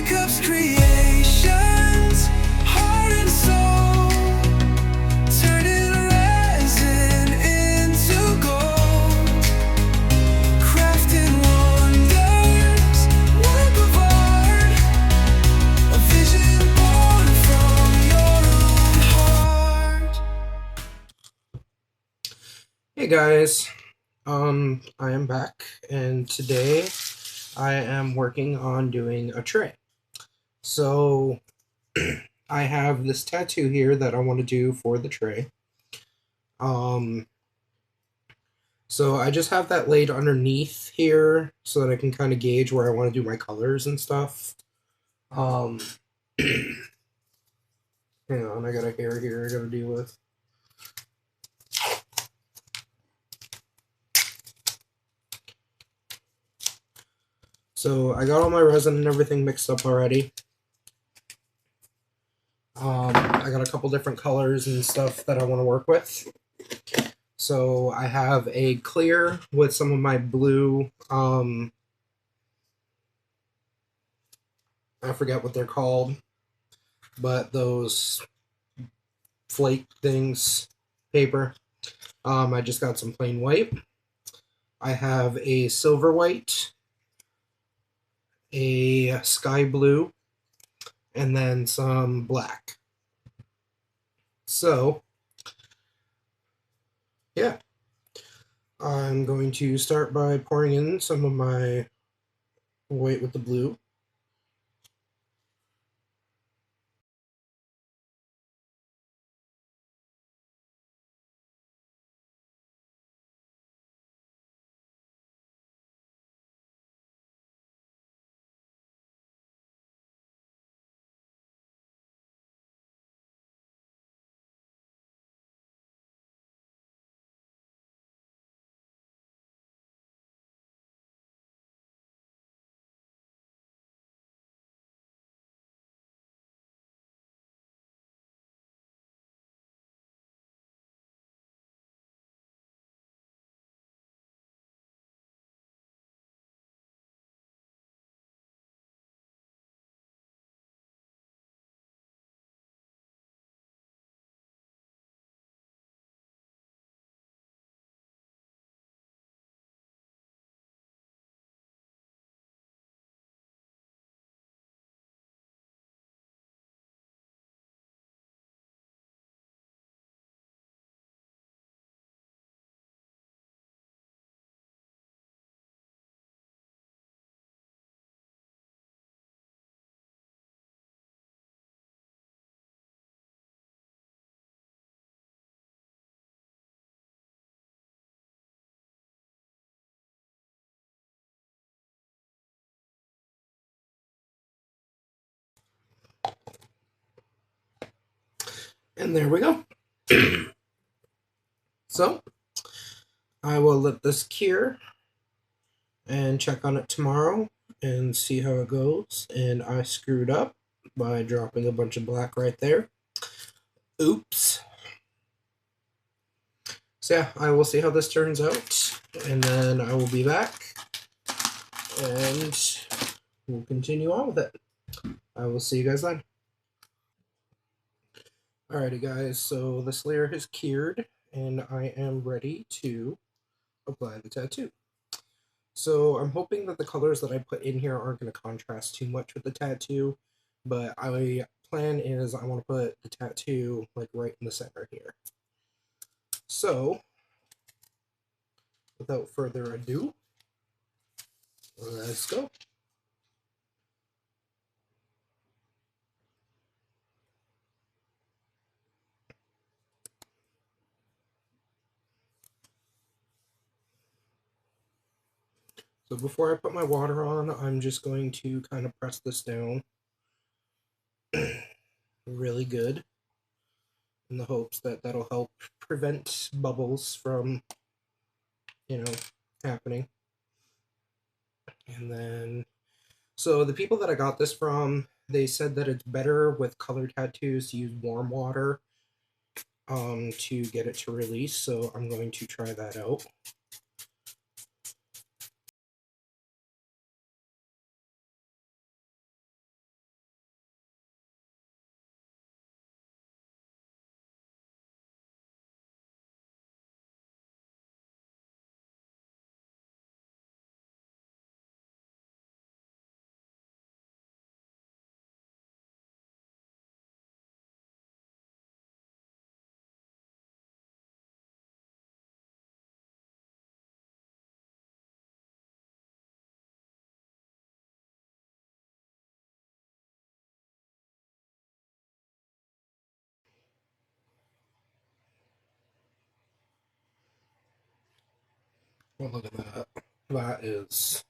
Jacob's creations, heart and soul, turning resin into gold, crafting wonders, work of art, a vision born from your own heart. Hey guys, I am back, and today I am working on doing a tray. So I have this tattoo here that I want to do for the tray. Um, so I just have that laid underneath here so that I can kind of gauge where I want to do my colors and stuff. Hang on, I got a hair here I gotta deal with. So I got all my resin and everything mixed up already. I got a couple different colors and stuff that I want to work with. So I have a clear with some of my blue, I forget what they're called, but those flake things, paper. I just got some plain white. I have a silver white, a sky blue, and then some black. So, yeah. I'm going to start by pouring in some of my white with the blue. And there we go. So, I will let this cure and check on it tomorrow and see how it goes. And I screwed up by dropping a bunch of black right there. Oops. So yeah, I will see how this turns out, and then I will be back, and we'll continue on with it. I will see you guys then. Alrighty guys, so this layer has cured, and I am ready to apply the tattoo. So I'm hoping that the colors that I put in here aren't going to contrast too much with the tattoo, but my plan is I want to put the tattoo like right in the center here. So, without further ado, let's go. So before I put my water on, I'm just going to kind of press this down really good in the hopes that that'll help prevent bubbles from, happening. And then, so the people that I got this from, they said that it's better with colored tattoos to use warm water to get it to release, so I'm going to try that out. Oh, look at that. That is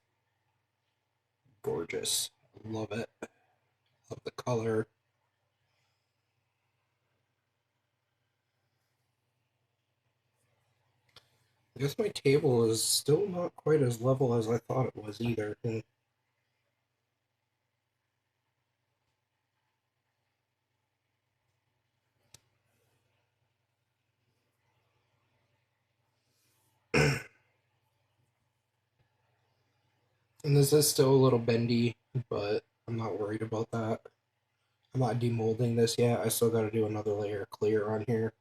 gorgeous. Love it. Love the color. I guess my table is still not quite as level as I thought it was either. And this is still a little bendy, but I'm not worried about that. I'm not demolding this yet. I still got to do another layer of clear on here.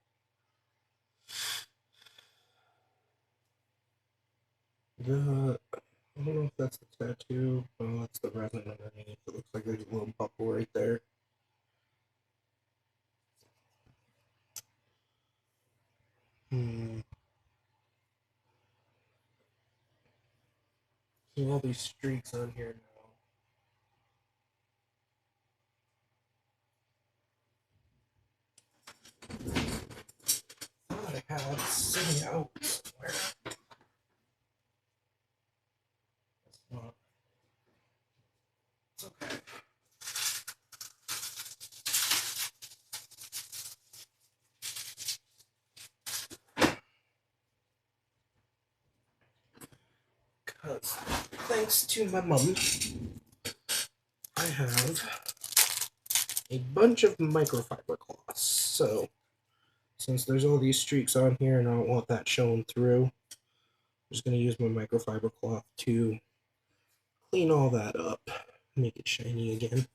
I don't know if that's the tattoo. Oh, that's the resin underneath. It looks like there's a little bubble right there. See all these streaks on here now. I thought I had it sitting out somewhere. It's not. It's okay. Because thanks to my mum, I have a bunch of microfiber cloths. So since there's all these streaks on here and I don't want that showing through, I'm just going to use my microfiber cloth to clean all that up, make it shiny again.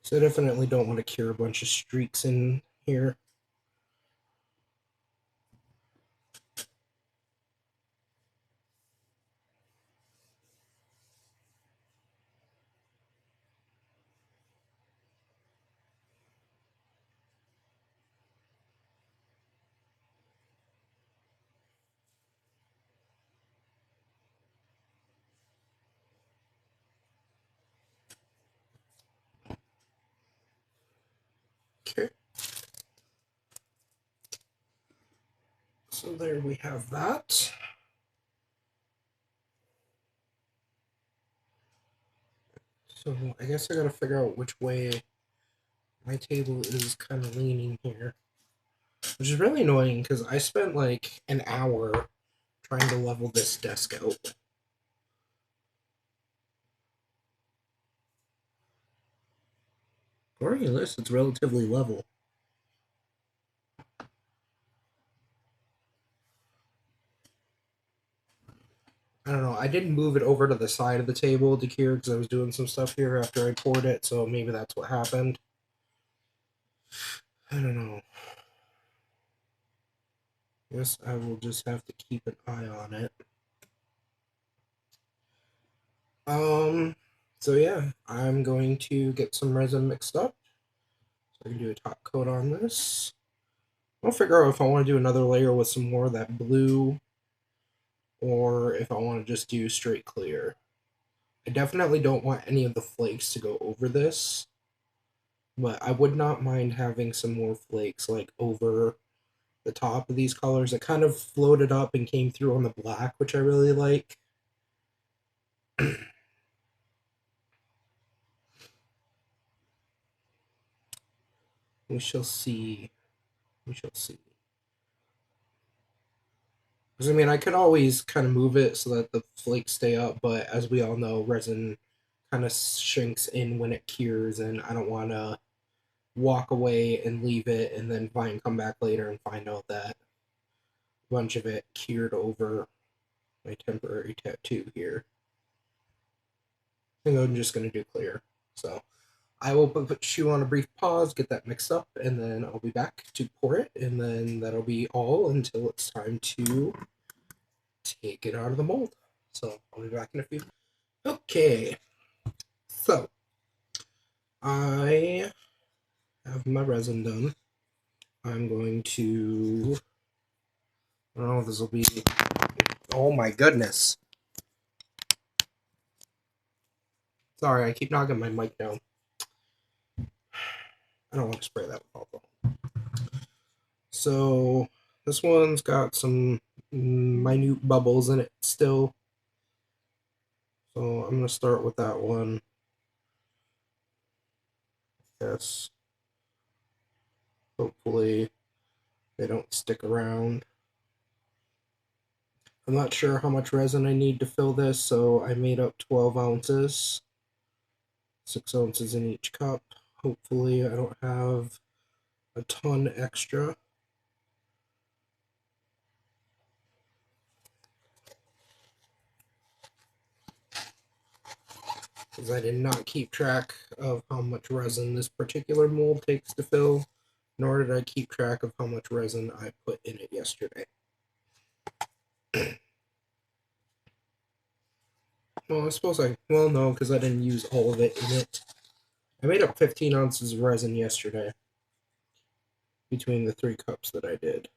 So I definitely don't want to cure a bunch of streaks in here. Okay. So there we have that. So I guess I gotta figure out which way my table is kind of leaning here. Which is really annoying because I spent like an hour trying to level this desk out. According to this, it's relatively level. I don't know. I didn't move it over to the side of the table to cure because I was doing some stuff here after I poured it, so maybe that's what happened. I don't know. Guess I will just have to keep an eye on it. So yeah, I'm going to get some resin mixed up. So I can do a top coat on this. I'll figure out if I want to do another layer with some more of that blue, or if I want to just do straight clear. I definitely don't want any of the flakes to go over this, but I would not mind having some more flakes like over the top of these colors. It kind of floated up and came through on the black, which I really like. We shall see. We shall see. Because I mean, I could always kind of move it so that the flakes stay up, but as we all know, resin kind of shrinks in when it cures, and I don't want to walk away and leave it and then come back later and find out that a bunch of it cured over my temporary tattoo here. I think I'm just going to do clear. So I will put you on a brief pause, get that mixed up, and then I'll be back to pour it, and then that'll be all until it's time to take it out of the mold. So I'll be back in a few. Okay, so I have my resin done. I'm going to, I don't know if this will be, oh my goodness. Sorry, I keep knocking my mic down. I don't want to spray that with alcohol. So this one's got some minute bubbles in it still. So I'm going to start with that one. Yes. Hopefully they don't stick around. I'm not sure how much resin I need to fill this, so I made up 12 ounces. 6 ounces in each cup. Hopefully I don't have a ton extra. Because I did not keep track of how much resin this particular mold takes to fill, nor did I keep track of how much resin I put in it yesterday. Well, I suppose well, no, because I didn't use all of it in it. I made up 15 ounces of resin yesterday between the 3 cups that I did.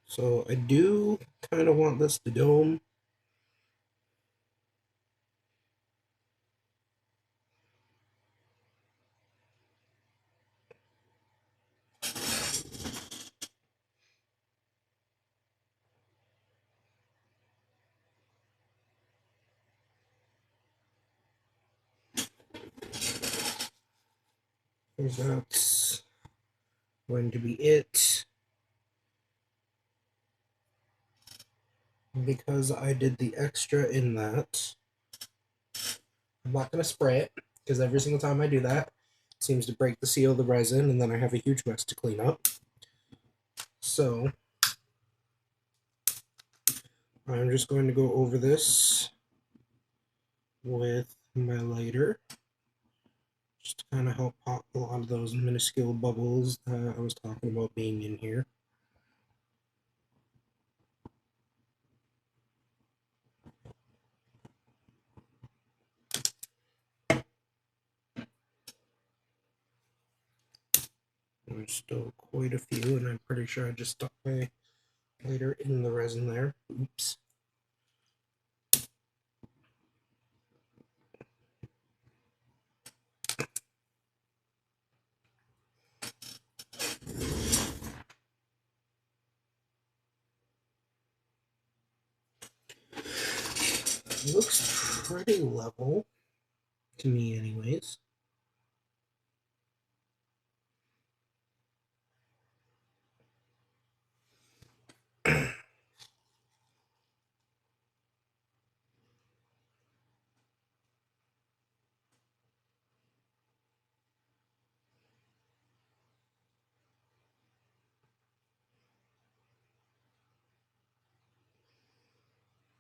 So I do kind of want this to dome. That's going to be it. Because I did the extra in that, I'm not going to spray it, because every single time I do that, it seems to break the seal of the resin, and then I have a huge mess to clean up. So I'm just going to go over this with my lighter, just to kind of help pop a lot of those minuscule bubbles that I was talking about being in here. There's still quite a few, and I'm pretty sure I just stuck my lighter in the resin there. Oops. It looks pretty level, to me anyways.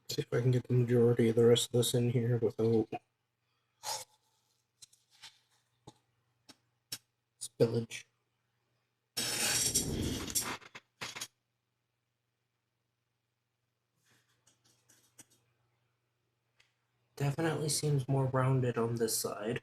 See if I can get the majority of the rest of this in here without spillage. Definitely seems more rounded on this side.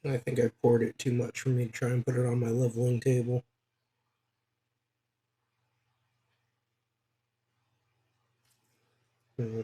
I think I poured it too much for me to try and put it on my leveling table. Hmm.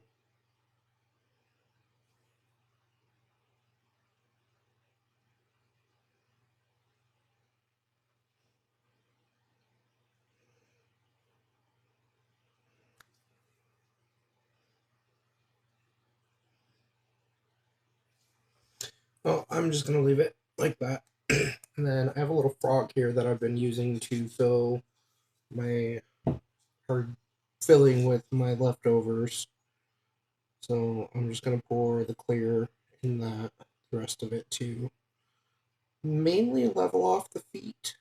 Well, I'm just going to leave it like that. And then I have a little frog here that I've been using to fill my hard filling with my leftovers. So I'm just going to pour the clear in that, the rest of it to mainly level off the feet.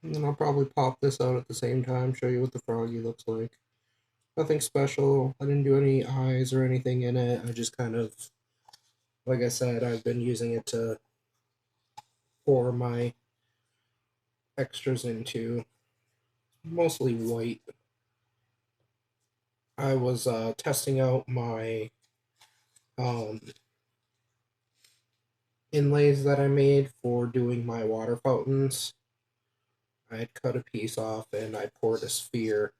And then I'll probably pop this out at the same time, show you what the froggy looks like. Nothing special. I didn't do any eyes or anything in it. I just kind of, like I said, I've been using it to pour my extras into. Mostly white. I was testing out my um, inlays that I made for doing my water fountains. I had cut a piece off and I poured a sphere.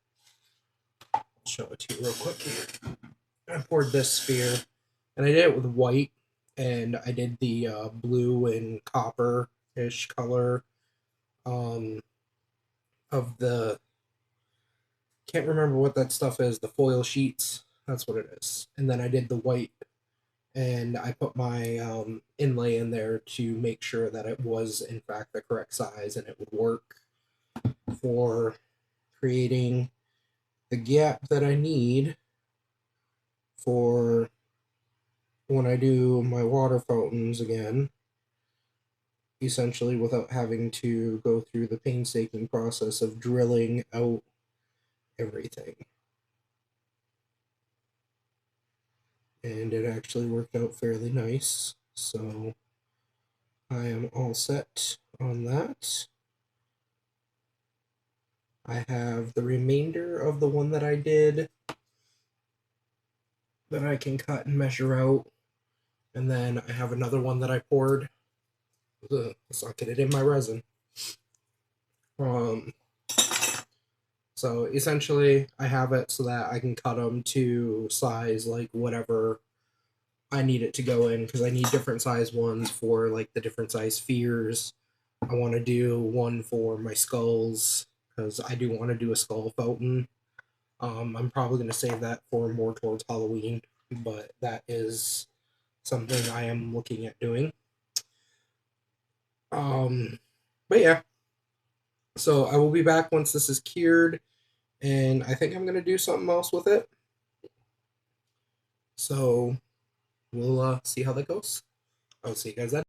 I'll show it to you real quick here. I poured this sphere and I did it with white, and I did the blue and copper-ish color um, of the, can't remember what that stuff is, the foil sheets. That's what it is. And then I did the white, and I put my inlay in there to make sure that it was in fact the correct size and it would work for creating the gap that I need for when I do my water fountains again, essentially without having to go through the painstaking process of drilling out everything. And it actually worked out fairly nice, so I am all set on that. I have the remainder of the one that I did that I can cut and measure out, and then I have another one that I poured. Let's not get it in my resin. So essentially, I have it so that I can cut them to size like whatever I need it to go in, because I need different size ones for like the different size spheres. I want to do one for my skulls because I do want to do a skull fountain. I'm probably going to save that for more towards Halloween, but that is something I am looking at doing. But yeah, so I will be back once this is cured, and I think I'm going to do something else with it. So we'll see how that goes. I'll see you guys then.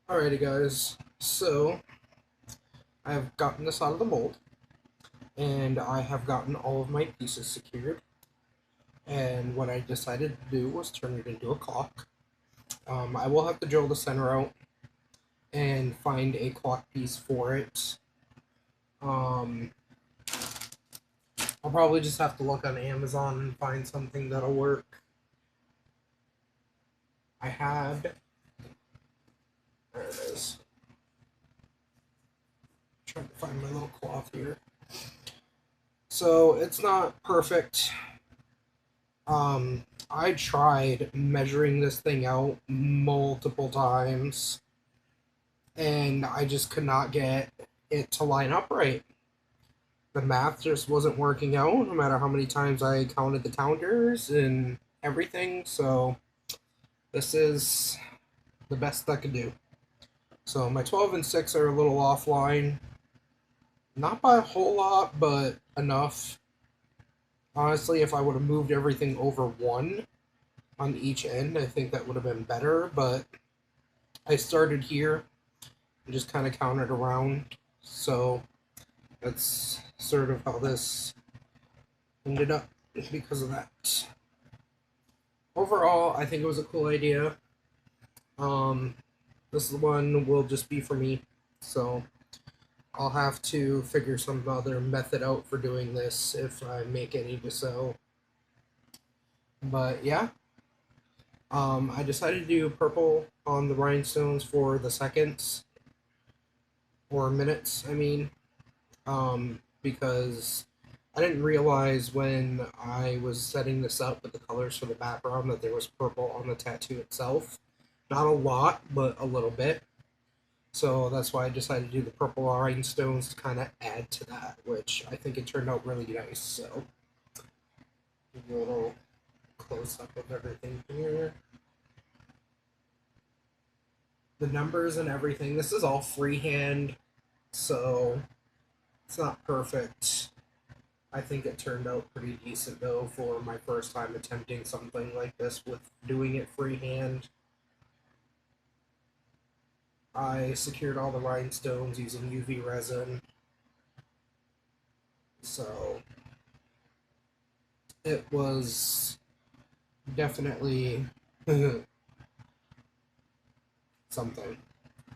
Alrighty guys, so I have gotten this out of the mold, and I have gotten all of my pieces secured, and what I decided to do was turn it into a clock. I will have to drill the center out and find a clock piece for it. I'll probably just have to look on Amazon and find something that'll work. I had, there it is. Trying to find my little cloth here. So it's not perfect. I tried measuring this thing out multiple times, and I just could not get it to line up right. The math just wasn't working out, no matter how many times I counted the counters and everything, so this is the best I could do. So my 12 and 6 are a little offline. Not by a whole lot, but enough. Honestly, if I would have moved everything over one on each end, I think that would have been better, but I started here and just kind of counted around, so that's sort of how this ended up because of that. Overall, I think it was a cool idea. This one will just be for me, so I'll have to figure some other method out for doing this if I make any to sell. But yeah, I decided to do purple on the rhinestones for the seconds, or minutes, I mean, because I didn't realize when I was setting this up with the colors for the background that there was purple on the tattoo itself. Not a lot, but a little bit. So that's why I decided to do the purple rhinestones to kind of add to that, which I think it turned out really nice. So, give you a little close up of everything here. The numbers and everything. This is all freehand, so it's not perfect. I think it turned out pretty decent though for my first time attempting something like this with doing it freehand. I secured all the rhinestones using UV resin, so it was definitely something.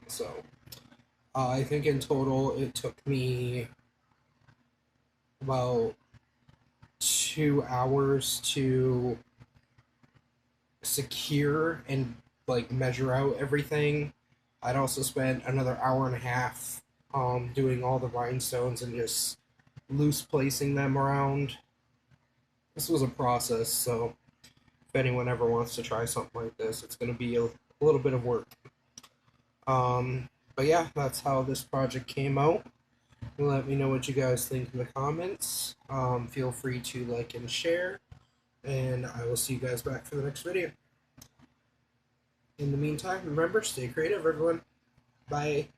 So I think in total it took me about 2 hours to secure and like measure out everything. I'd also spent another hour and a half doing all the rhinestones and just loose placing them around. This was a process, so if anyone ever wants to try something like this, it's going to be a little bit of work. But yeah, that's how this project came out. Let me know what you guys think in the comments. Feel free to like and share, and I will see you guys back for the next video. In the meantime, remember, stay creative, everyone. Bye.